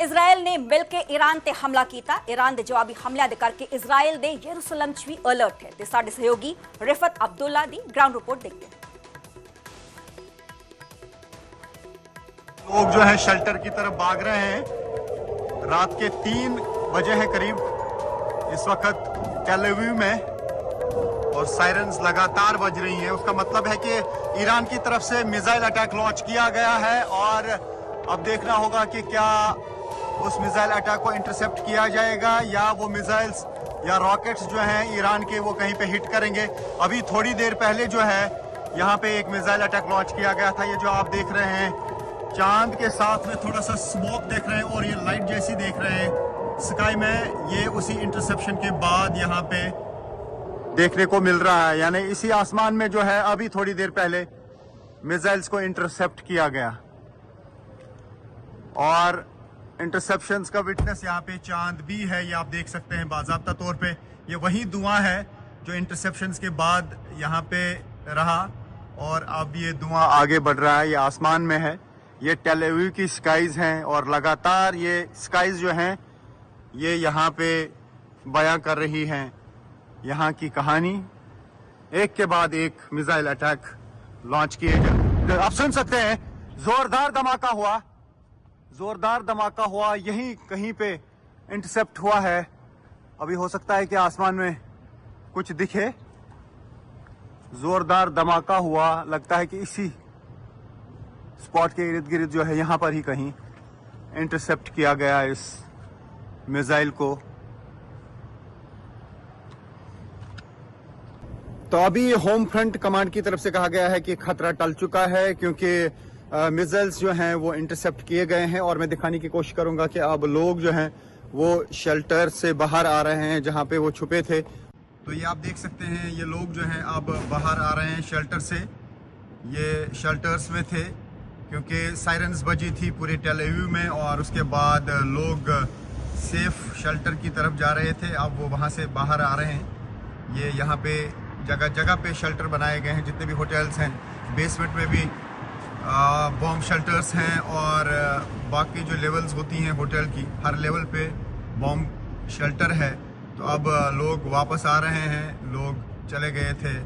Israel ने मिलकर Iran ते हमला किया। ईरान के जवाबी हमले दे करके इजराइल दे यरूशलेम च भी अलर्ट है। साडे सहयोगी रिफत अब्दुल्ला दी ग्राउंड रिपोर्ट देखते हैं। लोग जो है शेल्टर की तरफ भाग रहे हैं। रात के 3 बजे हैं करीब इस वक्त टेल अवीव में, और सायरन्स लगातार बज रही हैं। उसका मतलब है कि ईरान की तरफ से मिसाइल अटैक लॉन्च किया गया है, और अब देखना होगा कि क्या उस मिसाइल अटैक को इंटरसेप्ट किया जाएगा या वो मिसाइल्स या रॉकेट्स जो हैं ईरान के वो कहीं पे हिट करेंगे। अभी थोड़ी देर पहले जो है यहाँ पे एक मिसाइल अटैक लॉन्च किया गया था। ये जो आप देख रहे हैं चांद के साथ में थोड़ा सा स्मोक देख रहे हैं और ये लाइट जैसी देख रहे हैं स्काई में, ये उसी इंटरसेप्शन के बाद यहाँ पे देखने को मिल रहा है। यानी इसी आसमान में जो है अभी थोड़ी देर पहले मिसाइल्स को इंटरसेप्ट किया गया, और इंटरसेप्शंस का विटनेस यहाँ पे चांद भी है। ये आप देख सकते हैं बाज़ाब्ता तौर पे। ये वही धुआं है जो इंटरसेप्शंस के बाद यहाँ पे रहा, और अब ये धुआं आगे बढ़ रहा है। ये आसमान में है, ये टेल अवीव की स्काइज हैं, और लगातार ये स्काइज जो हैं ये यहाँ पे बयां कर रही हैं यहाँ की कहानी। एक के बाद एक मिसाइल अटैक लॉन्च किए गए। आप सुन सकते हैं जोरदार धमाका हुआ यहीं कहीं पे इंटरसेप्ट हुआ है। अभी हो सकता है कि आसमान में कुछ दिखे। जोरदार धमाका हुआ, लगता है कि इसी स्पॉट के इर्द गिर्द जो है यहाँ पर ही कहीं इंटरसेप्ट किया गया इस मिसाइल को। तो अभी होम फ्रंट कमांड की तरफ से कहा गया है कि खतरा टल चुका है, क्योंकि मिसाइल्स जो हैं वो इंटरसेप्ट किए गए हैं। और मैं दिखाने की कोशिश करूंगा कि अब लोग जो हैं वो शेल्टर से बाहर आ रहे हैं जहां पे वो छुपे थे। तो ये आप देख सकते हैं ये लोग जो हैं अब बाहर आ रहे हैं शेल्टर से। ये शेल्टर्स में थे क्योंकि सायरन्स बजी थी पूरे टेल अवीव में, और उसके बाद लोग सेफ शेल्टर की तरफ जा रहे थे। अब वो वहाँ से बाहर आ रहे हैं। ये यहाँ पे जगह जगह पे शेल्टर बनाए गए हैं। जितने भी होटल्स हैं, बेसमेंट में भी बॉम्ब शेल्टर्स हैं, और बाकी जो लेवल्स होती हैं होटल की, हर लेवल पे बॉम्ब शेल्टर है। तो अब लोग वापस आ रहे हैं। लोग चले गए थे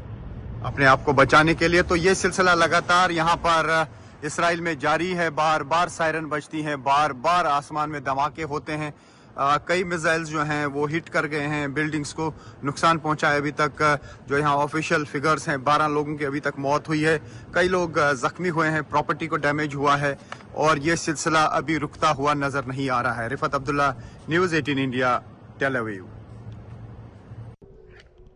अपने आप को बचाने के लिए। तो ये सिलसिला लगातार यहाँ पर इसराइल में जारी है। बार बार सायरन बजती हैं, बार बार आसमान में धमाके होते हैं। कई मिसाइल्स जो हैं वो हिट कर गए हैं, बिल्डिंग्स को नुकसान पहुंचा है। अभी तक जो यहाँ ऑफिशियल फिगर्स हैं 12 लोगों की अभी तक मौत हुई है, कई लोग जख्मी हुए हैं, प्रॉपर्टी को डैमेज हुआ है, और ये सिलसिला अभी रुकता हुआ नजर नहीं आ रहा है। Rifat Abdullah, news 18 India, Tel Aviv.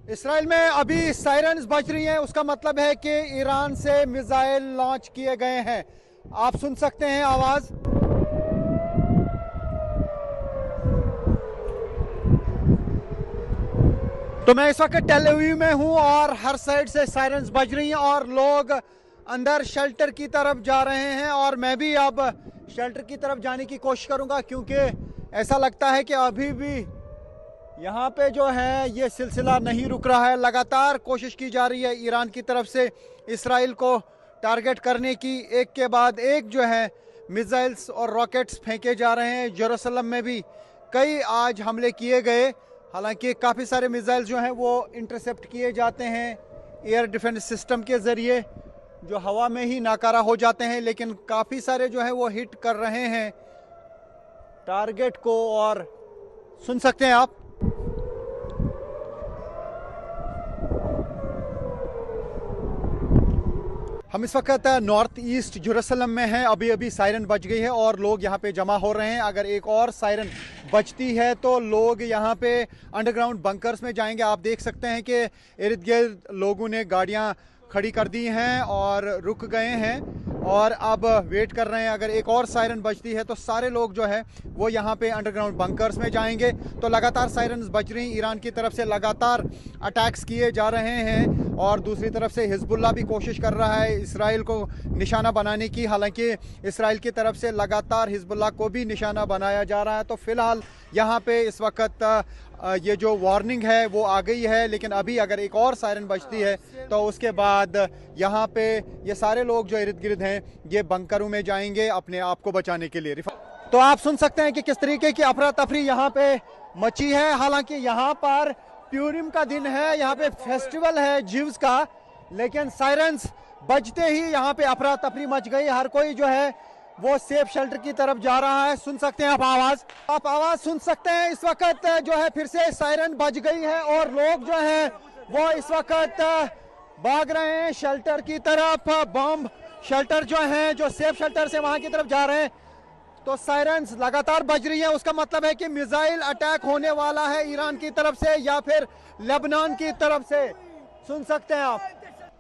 Israel में अभी सायरन्स बज रही हैं, उसका मतलब है कि ईरान से मिसाइल लॉन्च किए गए हैं। आप सुन सकते हैं आवाज। तो मैं इस वक्त टेल अवीव में हूं और हर साइड से सायरन्स बज रही हैं और लोग अंदर शेल्टर की तरफ जा रहे हैं, और मैं भी अब शेल्टर की तरफ जाने की कोशिश करूंगा, क्योंकि ऐसा लगता है कि अभी भी यहाँ पे जो है ये सिलसिला नहीं रुक रहा है। लगातार कोशिश की जा रही है ईरान की तरफ से इसराइल को टारगेट करने की। एक के बाद एक जो है मिसाइल्स और रॉकेट्स फेंके जा रहे हैं। यरूशलेम में भी कई आज हमले किए गए। हालांकि काफ़ी सारे मिसाइल्स जो हैं वो इंटरसेप्ट किए जाते हैं एयर डिफेंस सिस्टम के ज़रिए, जो हवा में ही नाकारा हो जाते हैं, लेकिन काफ़ी सारे जो हैं वो हिट कर रहे हैं टारगेट को। और सुन सकते हैं आप, हम इस वक्त नॉर्थ ईस्ट यरूशलेम में हैं। अभी अभी सायरन बज गई है और लोग यहाँ पे जमा हो रहे हैं। अगर एक और सायरन बजती है तो लोग यहाँ पे अंडरग्राउंड बंकर्स में जाएंगे। आप देख सकते हैं कि इर्द गिर्द लोगों ने गाड़ियाँ खड़ी कर दी हैं और रुक गए हैं, और अब वेट कर रहे हैं। अगर एक और सायरन बजती है तो सारे लोग जो है वो यहाँ पे अंडरग्राउंड बंकर्स में जाएंगे। तो लगातार सायरन्स बज रही, ईरान की तरफ से लगातार अटैक्स किए जा रहे हैं, और दूसरी तरफ से हिजबुल्लाह भी कोशिश कर रहा है इसराइल को निशाना बनाने की। हालांकि इसराइल की तरफ से लगातार हिजबुल्लाह को भी निशाना बनाया जा रहा है। तो फिलहाल यहाँ पे इस वक्त ये जो वार्निंग है वो आ गई है, लेकिन अभी अगर एक और सायरन बजती है तो उसके बाद यहाँ पे ये सारे लोग जो इर्द गिर्द हैं ये बंकरों में जाएंगे अपने आप को बचाने के लिए। तो आप सुन सकते हैं कि किस तरीके की अफरा तफरी यहाँ पे मची है। हालांकि यहाँ पर प्यूरिम का दिन है, यहाँ पे फेस्टिवल है जीव्स का, लेकिन सायरन्स बजते ही यहाँ पे अफरा तफरी मच गई। हर कोई जो है वो सेफ शेल्टर की तरफ जा रहा है। सुन सकते हैं आप आवाज सुन सकते हैं। इस वक्त जो है फिर से सायरन बज गई है और लोग जो है वो इस वक्त भाग रहे हैं शेल्टर की तरफ। बॉम्ब शेल्टर जो है, जो सेफ शेल्टर से वहां की तरफ जा रहे हैं। तो सायरन्स लगातार बज रही है, उसका मतलब है कि मिसाइल अटैक होने वाला है ईरान की तरफ से या फिर लेबनान की तरफ से। सुन सकते हैं आप।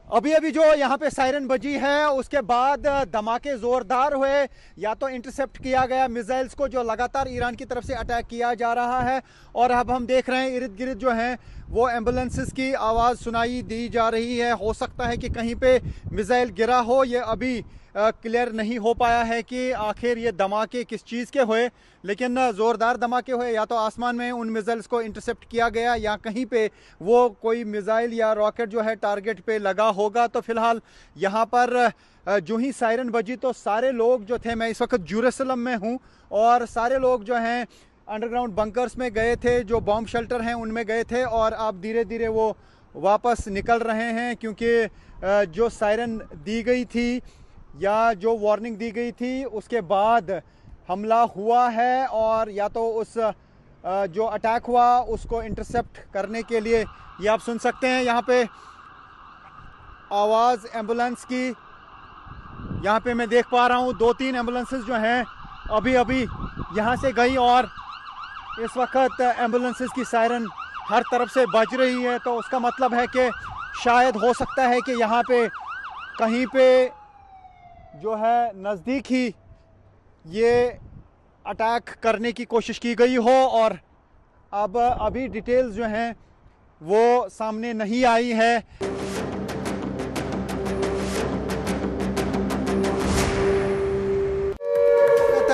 अभी अभी जो यहाँ पे सायरन बजी है उसके बाद धमाके जोरदार हुए, या तो इंटरसेप्ट किया गया मिसाइल्स को जो लगातार ईरान की तरफ से अटैक किया जा रहा है। और अब हम देख रहे हैं इर्द गिर्द जो है वो एम्बुलेंसेस की आवाज़ सुनाई दी जा रही है। हो सकता है कि कहीं पे मिसाइल गिरा हो, ये अभी क्लियर नहीं हो पाया है कि आखिर ये धमाके किस चीज़ के हुए, लेकिन ज़ोरदार धमाके हुए। या तो आसमान में उन मिसाइल्स को इंटरसेप्ट किया गया या कहीं पे वो कोई मिसाइल या रॉकेट जो है टारगेट पे लगा होगा। तो फिलहाल यहाँ पर जो ही सायरन बजी तो सारे लोग जो थे, मैं इस वक्त जेरूसलम में हूँ, और सारे लोग जो हैं अंडरग्राउंड बंकर्स में गए थे, जो बॉम्ब शेल्टर हैं उनमें गए थे, और अब धीरे धीरे वो वापस निकल रहे हैं। क्योंकि जो सायरन दी गई थी या जो वार्निंग दी गई थी उसके बाद हमला हुआ है, और या तो उस जो अटैक हुआ उसको इंटरसेप्ट करने के लिए ये आप सुन सकते हैं यहाँ पे आवाज़ एम्बुलेंस की। यहाँ पे मैं देख पा रहा हूँ 2-3 एम्बुलेंसेस जो हैं अभी अभी यहाँ से गई, और इस वक्त एम्बुलेंसेस की सायरन हर तरफ से बज रही है। तो उसका मतलब है कि शायद हो सकता है कि यहाँ पे कहीं पे जो है नज़दीक ही ये अटैक करने की कोशिश की गई हो, और अब अभी डिटेल्स जो हैं वो सामने नहीं आई है।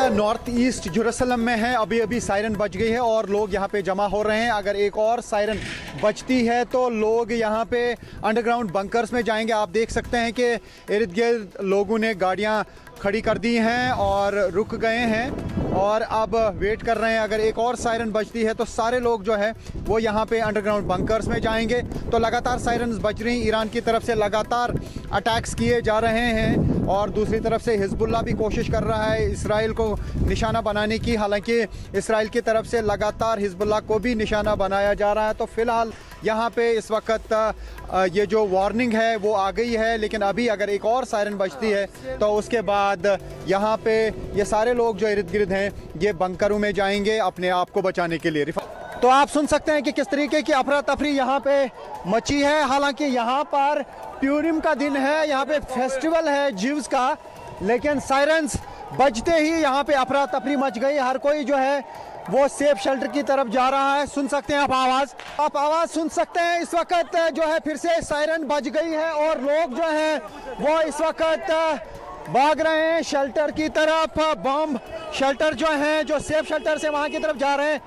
नॉर्थ ईस्ट जेरूसलम में है, अभी अभी सायरन बज गई है और लोग यहाँ पे जमा हो रहे हैं। अगर एक और सायरन बजती है तो लोग यहाँ पे अंडरग्राउंड बंकर्स में जाएंगे। आप देख सकते हैं कि इर्द गिर्द लोगों ने गाड़ियाँ खड़ी कर दी हैं और रुक गए हैं और अब वेट कर रहे हैं। अगर एक और सायरन बजती है तो सारे लोग जो है वो यहाँ पे अंडरग्राउंड बंकर्स में जाएंगे। तो लगातार सायरन्स बज रही, ईरान की तरफ से लगातार अटैक्स किए जा रहे हैं, और दूसरी तरफ से हिजबुल्लाह भी कोशिश कर रहा है इसराइल को निशाना बनाने की। हालांकि इसराइल की तरफ से लगातार हिजबुल्लाह को भी निशाना बनाया जा रहा है। तो फिलहाल यहाँ पे इस वक्त ये जो वार्निंग है वो आ गई है, लेकिन अभी अगर एक और सायरन बजती है तो उसके बाद यहाँ पे ये सारे लोग जो इर्द गिर्द हैं ये बंकरों में जाएंगे अपने आप को बचाने के लिए। तो आप सुन सकते हैं कि किस तरीके की अफरा तफरी यहाँ पे मची है। हालांकि यहाँ पर प्यूरिम का दिन है, यहाँ पे फेस्टिवल है जीव्स का, लेकिन सायरन्स बजते ही यहाँ पे अफरा तफरी मच गई। हर कोई जो है वो सेफ शेल्टर की तरफ जा रहा है। सुन सकते हैं आप आवाज़ सुन सकते हैं। इस वक्त जो है फिर से सायरन बज गई है और लोग जो हैं वो इस वक्त भाग रहे हैं शेल्टर की तरफ। बॉम्ब शेल्टर जो हैं, जो सेफ शेल्टर से वहां की तरफ जा रहे हैं।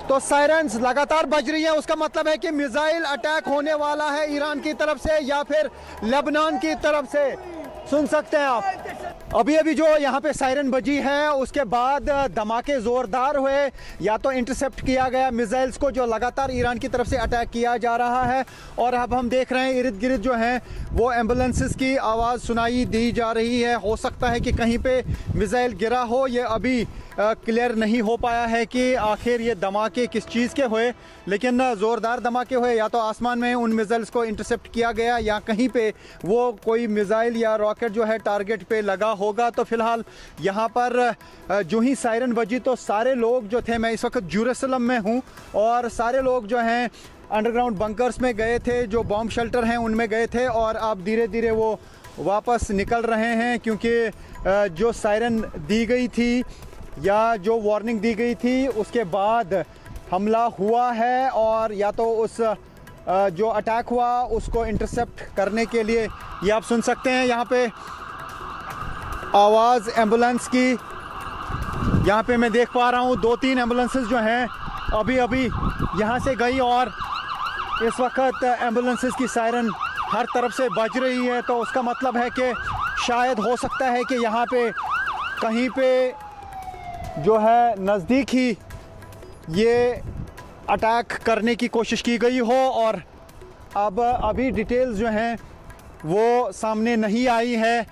तो सायरन्स लगातार बज रही है, उसका मतलब है कि मिसाइल अटैक होने वाला है ईरान की तरफ से या फिर लेबनान की तरफ से। सुन सकते हैं आप। अभी अभी जो यहाँ पे सायरन बजी है उसके बाद धमाके जोरदार हुए, या तो इंटरसेप्ट किया गया मिसाइल्स को जो लगातार ईरान की तरफ से अटैक किया जा रहा है। और अब हम देख रहे हैं इर्द गिर्द जो हैं वो एम्बुलेंसेस की आवाज़ सुनाई दी जा रही है। हो सकता है कि कहीं पे मिसाइल गिरा हो, ये अभी क्लियर नहीं हो पाया है कि आखिर ये धमाके किस चीज़ के हुए, लेकिन ज़ोरदार धमाके हुए। या तो आसमान में उन मिसाइल्स को इंटरसेप्ट किया गया या कहीं पे वो कोई मिसाइल या रॉकेट जो है टारगेट पे लगा होगा। तो फिलहाल यहाँ पर जो ही सायरन बजी तो सारे लोग जो थे, मैं इस वक्त जेरूसलम में हूँ, और सारे लोग जो हैं अंडरग्राउंड बंकर्स में गए थे, जो बॉम्ब शेल्टर हैं उनमें गए थे, और अब धीरे धीरे वो वापस निकल रहे हैं। क्योंकि जो सायरन दी गई थी या जो वार्निंग दी गई थी उसके बाद हमला हुआ है, और या तो उस जो अटैक हुआ उसको इंटरसेप्ट करने के लिए ये आप सुन सकते हैं यहाँ पे आवाज़ एम्बुलेंस की। यहाँ पे मैं देख पा रहा हूँ 2-3 एम्बुलेंसेस जो हैं अभी अभी यहाँ से गई, और इस वक्त एम्बुलेंसेस की सायरन हर तरफ से बज रही है। तो उसका मतलब है कि शायद हो सकता है कि यहाँ पे कहीं पे जो है नज़दीक ही ये अटैक करने की कोशिश की गई हो, और अब अभी डिटेल्स जो हैं वो सामने नहीं आई है।